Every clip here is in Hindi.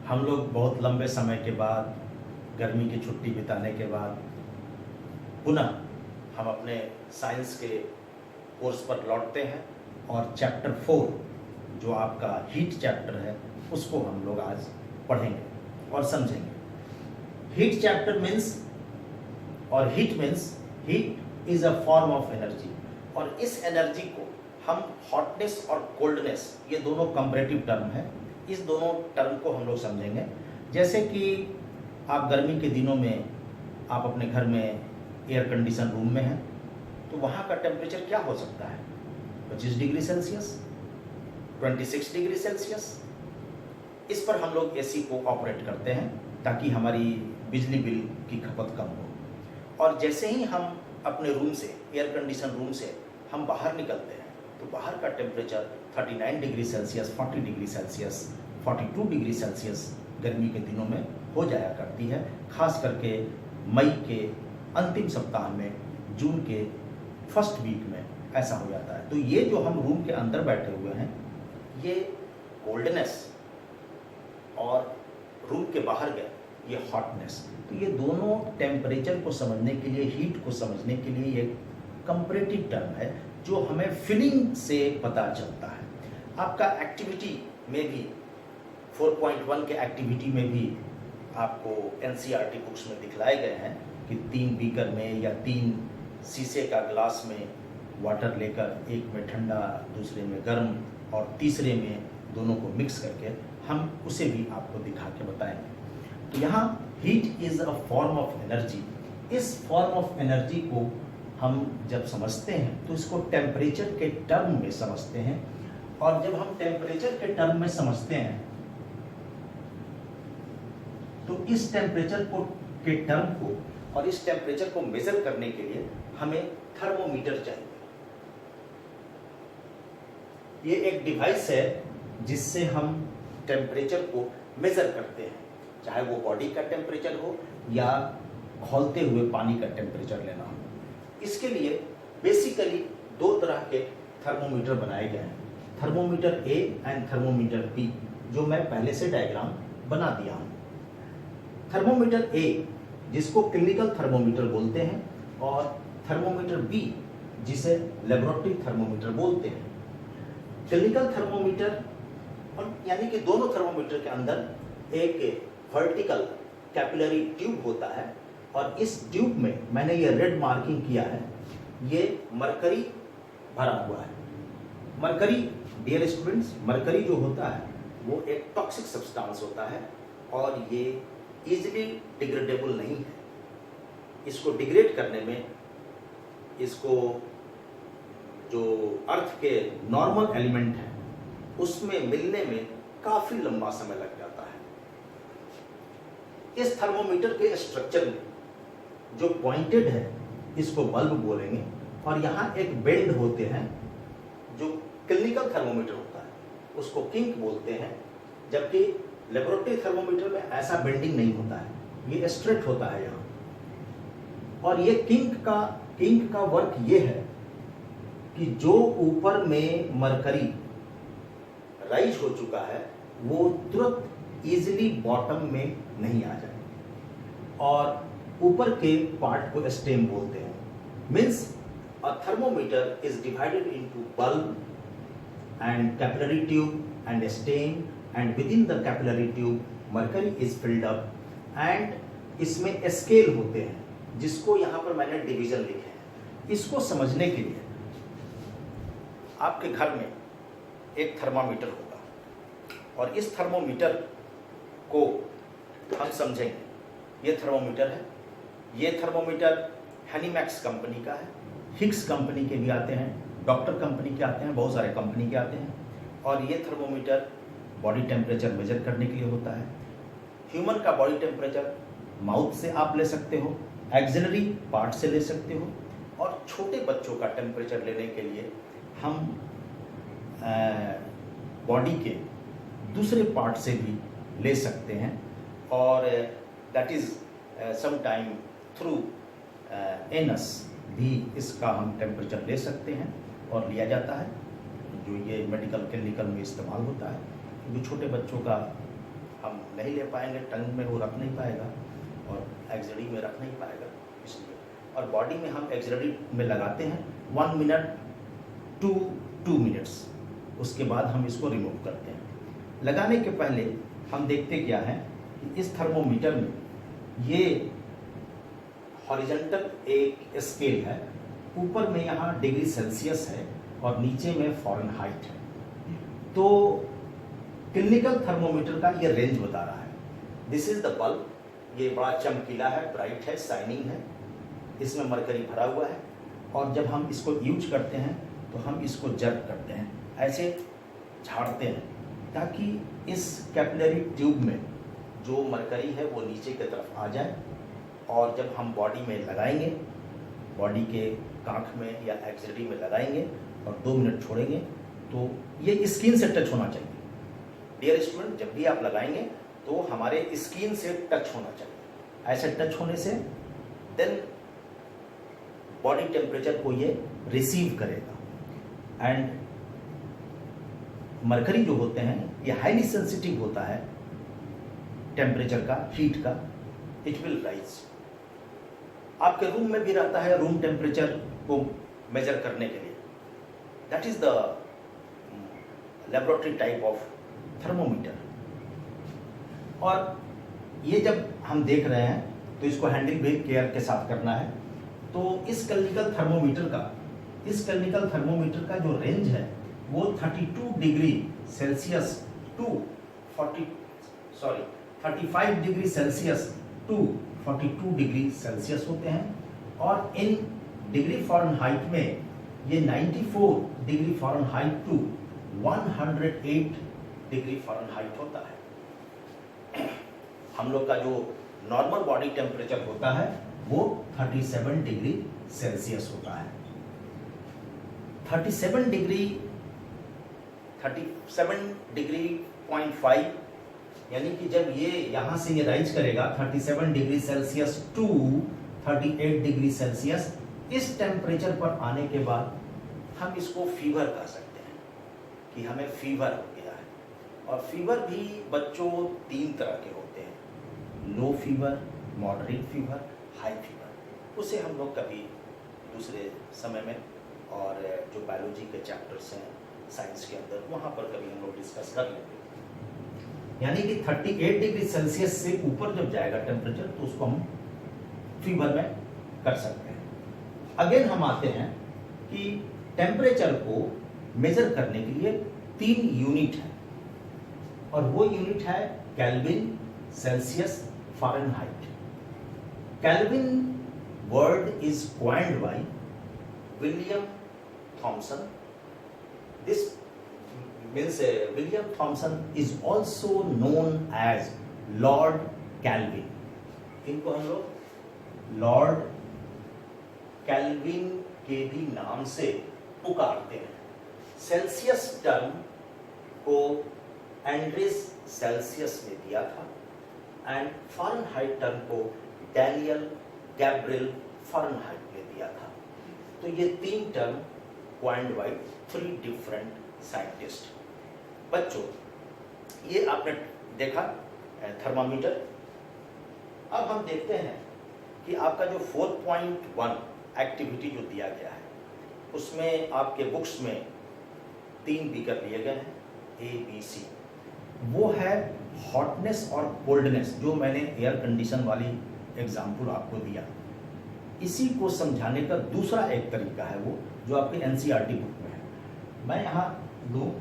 हम लोग बहुत लंबे समय के बाद, गर्मी की छुट्टी बिताने के बाद पुनः हम अपने साइंस के कोर्स पर लौटते हैं और चैप्टर 4 जो आपका हीट चैप्टर है उसको हम लोग आज पढ़ेंगे और समझेंगे। हीट चैप्टर मीन्स और heat means heat is a form of energy, और इस एनर्जी को हम हॉटनेस और कोल्डनेस, ये दोनों कंपैरेटिव टर्म है, इस दोनों टर्म को हम लोग समझेंगे। जैसे कि आप गर्मी के दिनों में आप अपने घर में एयर कंडीशन रूम में हैं तो वहाँ का टेम्परेचर क्या हो सकता है? 25 डिग्री सेल्सियस, 26 डिग्री सेल्सियस। इस पर हम लोग एसी को ऑपरेट करते हैं ताकि हमारी बिजली बिल की खपत कम हो। और जैसे ही हम अपने रूम से, एयर कंडीशन रूम से हम बाहर निकलते हैं तो बाहर का temperature 39 degree Celsius, 40 degree Celsius, 42 degree Celsius गर्मी के दिनों में हो जाया करती है। खास करके मई के अंतिम सप्ताह में, जून के फर्स्ट वीक में ऐसा हो जाता है। तो ये जो हम रूम के अंदर बैठे हुए हैं, ये कोल्डनेस, और रूम के बाहर गए ये हॉटनेस, तो ये दोनों टेम्परेचर को समझने के लिए, हीट को समझने के लिए ये कंपैरेटिव टर्म है जो हमें फीलिंग से पता चलता है। आपका एक्टिविटी में भी 4.1 के एक्टिविटी में भी आपको एनसीईआरटी बुक्स में दिखलाए गए हैं कि 3 बीकर में या 3 शीशे का ग्लास में वाटर लेकर, एक में ठंडा, दूसरे में गर्म और तीसरे में दोनों को मिक्स करके हम उसे भी आपको दिखा के बताएंगे। तो यहाँ heat is a form of energy. इस फॉर्म ऑफ एनर्जी को हम जब समझते हैं तो इसको टेम्परेचर के टर्म में समझते हैं, और जब हम टेम्परेचर के टर्म में समझते हैं तो इस टेम्परेचर को के टर्म को और इस टेम्परेचर को मेजर करने के लिए हमें थर्मोमीटर चाहिए। ये एक डिवाइस है जिससे हम टेम्परेचर को मेजर करते हैं, चाहे वो बॉडी का टेम्परेचर हो या खौलते हुए पानी का टेम्परेचर लेना हो। इसके लिए बेसिकली 2 तरह के थर्मोमीटर बनाए गए हैं, thermometer A and thermometer B, जो मैं पहले से डायग्राम बना दिया हूँ। थर्मोमीटर ए जिसको क्लिनिकल थर्मोमीटर बोलते हैं, और थर्मोमीटर बी जिसे लेबोरेटरी थर्मोमीटर बोलते हैं। क्लिनिकल थर्मोमीटर, और यानी कि दोनों थर्मोमीटर के अंदर एक वर्टिकल कैपिलरी ट्यूब होता है, और इस ट्यूब में मैंने ये रेड मार्किंग किया है, ये मरकरी भरा हुआ है। मरकरी, डियर स्टूडेंट्स, मरकरी जो होता है वो एक टॉक्सिक सब्सटेंस होता है और ये इजीली डिग्रेडेबल नहीं है। इसको डिग्रेड करने में, इसको जो अर्थ के नॉर्मल एलिमेंट है उसमें मिलने में काफी लंबा समय लग जाता है। इस थर्मोमीटर के स्ट्रक्चर में जो पॉइंटेड है इसको बल्ब बोलेंगे, और यहाँ एक बेंड होते हैं जो क्लिनिकल थर्मोमीटर होता है उसको किंक बोलते हैं, जबकि लेबोरेटरी थर्मोमीटर में ऐसा बेंडिंग नहीं होता है, ये स्ट्रेट होता है यहाँ। और ये किंक का वर्क ये है कि जो ऊपर में मरकरी राइज हो चुका है वो तुरंत इजीली बॉटम में नहीं आ जाए, और ऊपर के पार्ट को स्टेम बोलते हैं। Means a thermometer is divided into bulb and capillary tube and stem, and with in the capillary tube mercury is filled up, and इसमें स्केल होते हैं जिसको यहाँ पर मैंने डिवीजन लिखे हैं। इसको समझने के लिए आपके घर में एक थर्मामीटर होगा, और इस थर्मोमीटर को हम समझेंगे। ये थर्मोमीटर है, ये थर्मोमीटर हैनीमैक्स कंपनी का है, हिग्स कंपनी के भी आते हैं, डॉक्टर कंपनी के आते हैं, बहुत सारे कंपनी के आते हैं। और ये थर्मोमीटर बॉडी टेम्परेचर मेजर करने के लिए होता है। ह्यूमन का बॉडी टेम्परेचर माउथ से आप ले सकते हो, एक्सिलरी पार्ट से ले सकते हो, और छोटे बच्चों का टेम्परेचर लेने के लिए हम बॉडी के दूसरे पार्ट से भी ले सकते हैं, और that is some time through anus भी इसका हम टेम्परेचर ले सकते हैं और लिया जाता है, जो ये मेडिकल क्लिनिकल में इस्तेमाल होता है। जो छोटे बच्चों का हम नहीं ले पाएंगे, टंग में वो रख नहीं पाएगा और एक्सडी में रख नहीं पाएगा, इसलिए। और बॉडी में हम एक्सडी में लगाते हैं 1 मिनट टू 2 मिनट्स, उसके बाद हम इसको रिमूव करते हैं। लगाने के पहले हम देखते क्या है कि इस थर्मोमीटर में ये हॉरिजॉन्टल एक स्केल है, ऊपर में यहाँ डिग्री सेल्सियस है और नीचे में फ़ारेनहाइट है। तो क्लिनिकल थर्मोमीटर का ये रेंज बता रहा है। दिस इज द बल्ब, ये बड़ा चमकीला है, ब्राइट है, शाइनिंग है, इसमें मरकरी भरा हुआ है। और जब हम इसको यूज करते हैं तो हम इसको जर्क करते हैं, ऐसे झाड़ते हैं, ताकि इस कैपिलरी ट्यूब में जो मरकरी है वो नीचे की तरफ आ जाए। और जब हम बॉडी में लगाएंगे, बॉडी के कांख में या एक्सडी में लगाएंगे और 2 मिनट छोड़ेंगे, तो ये स्किन से टच होना चाहिए। डियर स्टूडेंट, जब भी आप लगाएंगे तो हमारे स्किन से टच होना चाहिए। ऐसे टच होने से देन बॉडी टेम्परेचर को ये रिसीव करेगा। एंड मरकरी जो होते हैं ये हाईली सेंसिटिव होता है टेम्परेचर का, हीट का, इट विल राइज। आपके रूम में भी रहता है रूम टेम्परेचर को मेजर करने के लिए, that is the laboratory type of thermometer. और ये जब हम देख रहे हैं तो इसको हैंडल भी केयर के साथ करना है। तो इस क्लिनिकल थर्मोमीटर का जो रेंज है वो 32 degree Celsius to 35 degree Celsius to 42 degree Celsius होते हैं। और इन डिग्री फ़ारेनहाइट में ये 94 degree Fahrenheit to 108 degree Fahrenheit होता है। हम लोग का जो नॉर्मल बॉडी टेम्परेचर होता है वो 37 डिग्री सेल्सियस होता है। 37 डिग्री 0.5, यानी कि जब ये यहाँ से ये राइज करेगा 37 degree Celsius to 38 degree Celsius, इस टेम्परेचर पर आने के बाद हम इसको फीवर कह सकते हैं कि हमें फीवर हो गया है। और फीवर भी बच्चों 3 तरह के होते हैं, low fever, moderate fever, high fever. उसे हम लोग कभी दूसरे समय में और जो बायोलॉजी के चैप्टर्स हैं साइंस के अंदर, वहाँ पर कभी हम लोग डिस्कस कर लेंगे। यानी कि 38 डिग्री सेल्सियस से ऊपर जब जाएगा टेम्परेचर तो उसको हम फीवर में कर सकते हैं। अगेन हम आते हैं कि टेम्परेचर को मेजर करने के लिए 3 यूनिट है, और वो यूनिट है kelvin, Celsius, Fahrenheit. Kelvin word is coined by William Thomson. This means William Thomson is also known as Lord Kelvin. इनको हम लोग लॉर्ड कैल्विन के भी नाम से पुकारते हैं। सेल्सियस टर्म को एंड्रिस सेल्सियस ने दिया था, एंड फ़ारेनहाइट टर्म को डैनियल गैब्रिएल फ़ारेनहाइट ने दिया था। तो ये 3 term coined by 3 different scientist. बच्चों, ये आपने देखा थर्मामीटर। अब हम देखते हैं कि आपका जो 4.1 एक्टिविटी जो दिया गया है उसमें आपके बुक्स में 3 बीकर दिए गए हैं, ABC। वो है हॉटनेस और कोल्डनेस, जो मैंने एयर कंडीशन वाली एग्जाम्पल आपको दिया। इसी को समझाने का दूसरा एक तरीका है वो जो आपके NCERT बुक में है। मैं यहाँ दूँ,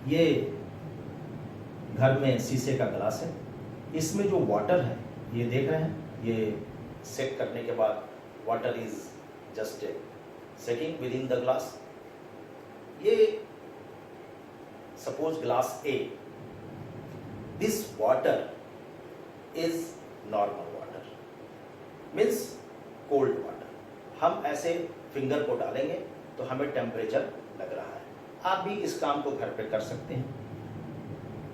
ये घर में शीशे का ग्लास है, इसमें जो वाटर है ये देख रहे हैं, ये सेक करने के बाद water is just shaking within the glass. ये suppose glass A, this water is normal water, means cold water. हम ऐसे फिंगर को डालेंगे तो हमें टेम्परेचर लग रहा है। आप भी इस काम को घर पे कर सकते हैं।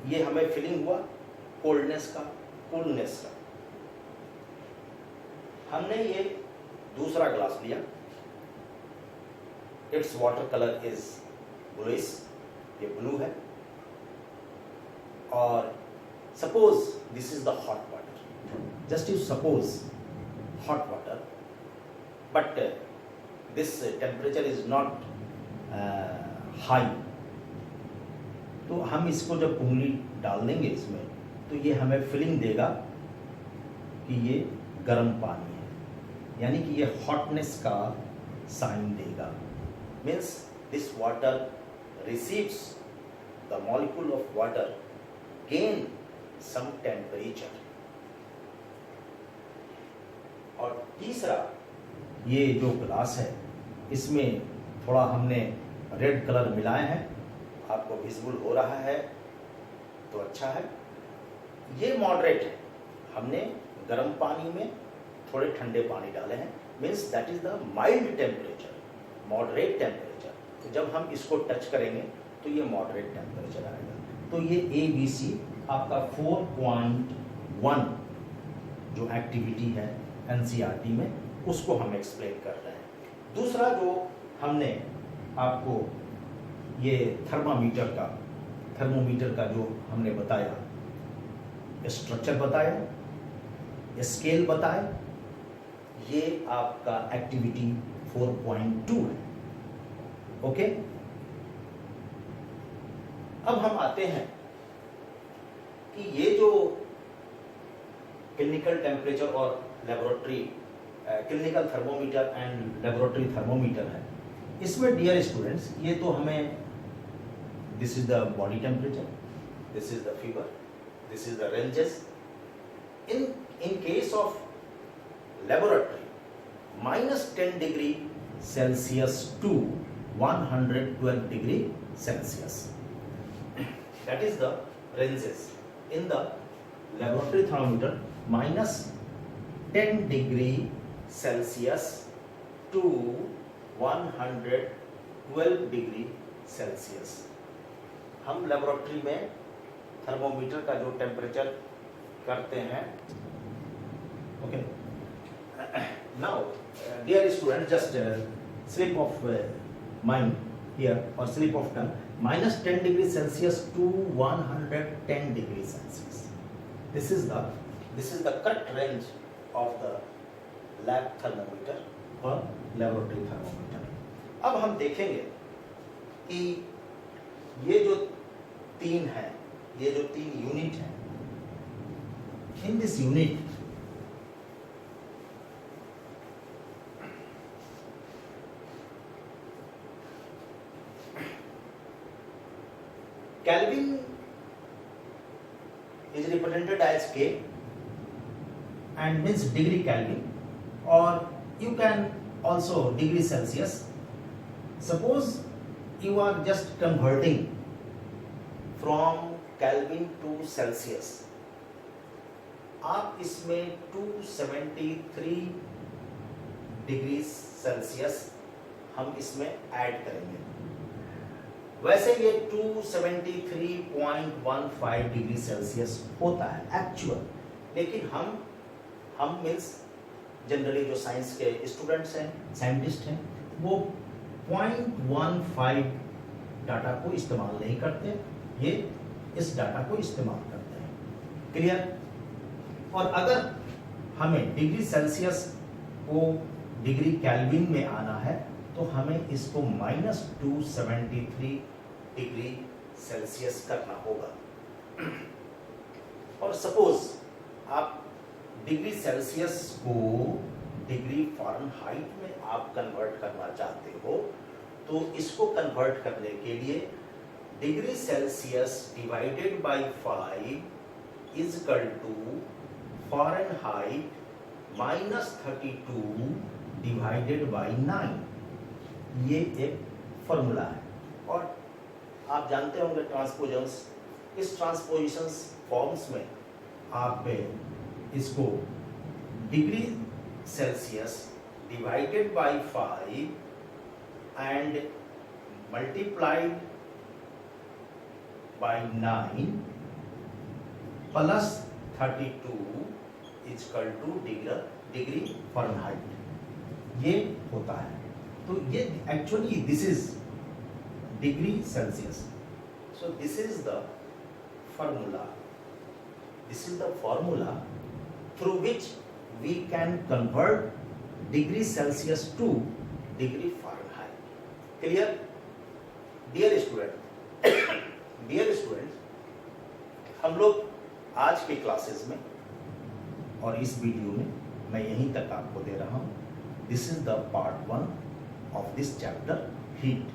ये हमें फीलिंग हुआ कोल्डनेस का, कूलनेस का। हमने ये दूसरा ग्लास लिया, it's water colour is bluish, ये ब्लू है, और suppose this is the hot water, just you suppose hot water, but this temperature is not high, तो हम इसको जब उंगली डाल देंगे इसमें तो ये हमें फीलिंग देगा कि ये गर्म पानी है, यानी कि ये हॉटनेस का साइन देगा। Means this water receives the molecule of water gain some temperature. और तीसरा, ये जो ग्लास है इसमें थोड़ा हमने रेड कलर मिलाए हैं, आपको विजिबल हो रहा है तो अच्छा है। ये मॉडरेट है, हमने गर्म पानी में थोड़े ठंडे पानी डाले हैं, means that is the mild temperature, moderate temperature. तो जब हम इसको टच करेंगे तो ये मॉडरेट टेम्परेचर आएगा। तो ये ABC आपका 4.1 जो एक्टिविटी है NCERT में, उसको हम एक्सप्लेन कर रहे हैं। दूसरा जो हमने आपको ये थर्मोमीटर का जो हमने बताया, स्ट्रक्चर बताया, स्केल बताया, ये आपका एक्टिविटी 4.2 है। ओके, अब हम आते हैं कि ये जो क्लिनिकल टेम्परेचर और laboratory clinical thermometer and laboratory thermometer है, इसमें डियर स्टूडेंट्स ये तो हमें this is the body temperature, this is the fever, this is the ranges. In case of laboratory, -10 degree Celsius to 112 degree Celsius, that is the ranges. In the laboratory thermometer, -10 degree Celsius to 112 degree Celsius, हम लेबोरेटरी में थर्मोमीटर का जो टेम्परेचर करते हैं। Okay, now dear student, just slip of mind here और slip of tongue, -10 degree Celsius to 110 degree Celsius, this is the correct range of the lab thermometer और लेबोरेटरी थर्मोमीटर। अब हम देखेंगे कि ये जो तीन है, ये जो 3 यूनिट है, in this unit Kelvin is represented as K and means degree Kelvin, or you can also degree Celsius. Suppose you are just converting from Kelvin to Celsius, आप इसमें 273 डिग्री सेल्सियस हम इसमें ऐड करेंगे। वैसे ये 273.15 डिग्री सेल्सियस होता है एक्चुअल, लेकिन हम मीन्स जनरली जो साइंस के स्टूडेंट्स हैं, साइंटिस्ट हैं, वो 0.15 डाटा को इस्तेमाल नहीं करते, ये इस डाटा को इस्तेमाल करते हैं। क्लियर? और अगर हमें डिग्री सेल्सियस को डिग्री केल्विन में आना है तो हमें इसको -273 डिग्री सेल्सियस करना होगा। और सपोज आप डिग्री सेल्सियस को डिग्री फ़ारेनहाइट में आप कन्वर्ट करना चाहते हो, तो इसको कन्वर्ट करने के लिए degree Celsius divided by 5 is equal to Fahrenheit -32 divided by 9। ये एक फॉर्मूला है और आप जानते होंगे ट्रांसपोजेंस। इस ट्रांसपोजिशंस फॉर्म्स में आप इसको degree Celsius divided by 5 and multiplied by 9 plus 32 is equal two degree Fahrenheit, ये होता है। तो ये actually this is degree Celsius, so this is the formula. This is the formula through which we can convert degree Celsius to degree Fahrenheit. Clear? Dear students, हम लोग आज के क्लासेस में और इस वीडियो में मैं यहीं तक आपको दे रहा हूँ. This is the part 1 of this chapter heat.